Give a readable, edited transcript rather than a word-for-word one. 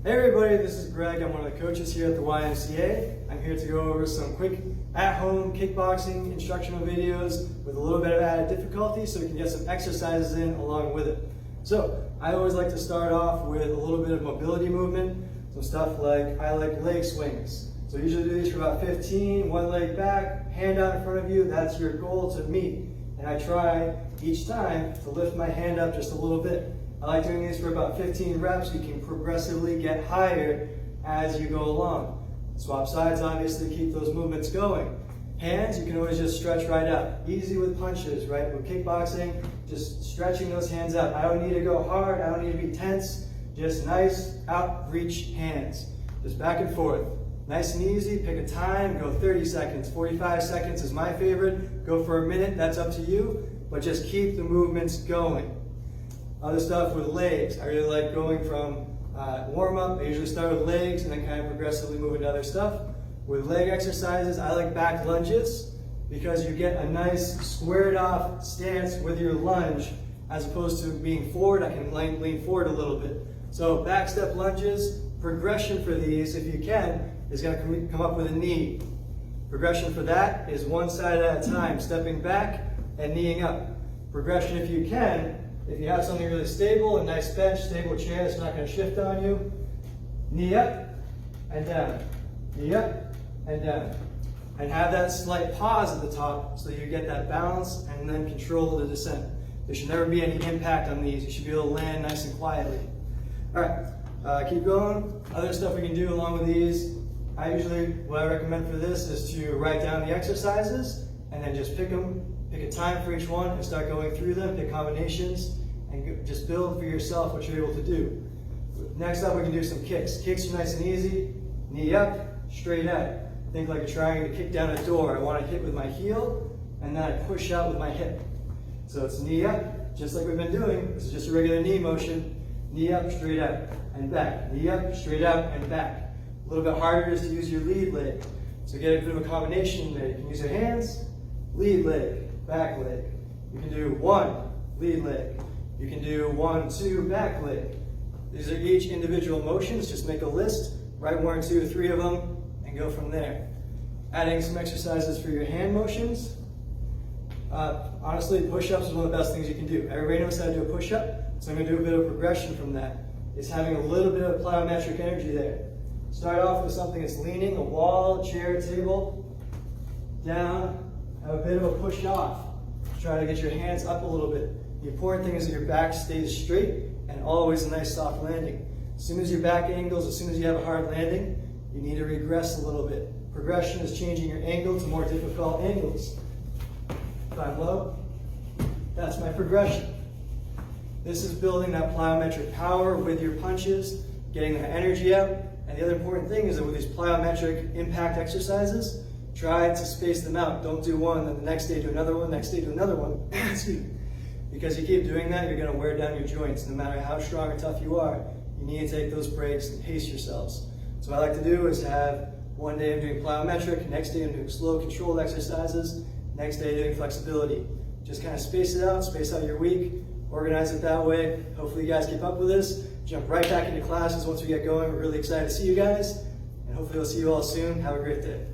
Hey everybody, this is Greg. I'm one of the coaches here at the YMCA. I'm here to go over some quick at-home kickboxing instructional videos with a little bit of added difficulty so we can get some exercises in along with it. So I always like to start off with a little bit of mobility movement, some stuff like I like leg swings. So I usually do these for about 15, one leg back, hand out in front of you, that's your goal to meet. And I try each time to lift my hand up just a little bit. I like doing these for about 15 reps. You can progressively get higher as you go along. Swap sides, obviously, keep those movements going. Hands, you can always just stretch right out. Easy with punches, right? With kickboxing, just stretching those hands out. I don't need to go hard. I don't need to be tense. Just nice outreach hands. Just back and forth. Nice and easy. Pick a time. Go 30 seconds. 45 seconds is my favorite. Go for a minute. That's up to you. But just keep the movements going. Other stuff with legs, I really like going from warm-up. I usually start with legs and then kind of progressively move into other stuff. With leg exercises, I like back lunges because you get a nice squared off stance with your lunge as opposed to being forward. I can lean forward a little bit. So back step lunges, progression for these, if you can, is going to come up with a knee. Progression for that is one side at a time, stepping back and kneeing up. Progression, if you can, if you have something really stable, a nice bench, stable chair that's not going to shift on you, knee up and down, knee up and down. And have that slight pause at the top so you get that balance and then control the descent. There should never be any impact on these. You should be able to land nice and quietly. All right, keep going. Other stuff we can do along with these. What I recommend for this is to write down the exercises and then just pick them. Pick a time for each one and start going through them, pick combinations, and just build for yourself what you're able to do. Next up, we can do some kicks. Kicks are nice and easy. Knee up, straight out. Think like you're trying to kick down a door. I want to hit with my heel, and then I push out with my hip. So it's knee up, just like we've been doing. This is just a regular knee motion. Knee up, straight out, and back. Knee up, straight out, and back. A little bit harder is to use your lead leg. So get a bit of a combination there. You can use your hands, lead leg, back leg. You can do one, lead leg. You can do 1, 2, back leg. These are each individual motions. Just make a list, write 1, 2, 3 of them, and go from there. Adding some exercises for your hand motions. Honestly, push-ups is one of the best things you can do. Everybody knows how to do a push-up, so I'm going to do a bit of progression from that. It's having a little bit of plyometric energy there. Start off with something that's leaning, a wall, chair, table, down, have a bit of a push off. Try to get your hands up a little bit. The important thing is that your back stays straight and always a nice soft landing. As soon as your back angles, as soon as you have a hard landing, you need to regress a little bit. Progression is changing your angle to more difficult angles. If I'm low, that's my progression. This is building that plyometric power with your punches, getting that energy out. And the other important thing is that with these plyometric impact exercises, try to space them out. Don't do one, then the next day do another one, next day do another one. Excuse me. Because you keep doing that, you're going to wear down your joints. No matter how strong or tough you are, you need to take those breaks and pace yourselves. So what I like to do is have one day I'm doing plyometric, next day I'm doing slow controlled exercises, next day doing flexibility. Just kind of space out your week, organize it that way. Hopefully you guys keep up with this. Jump right back into classes once we get going. We're really excited to see you guys, and hopefully we'll see you all soon. Have a great day.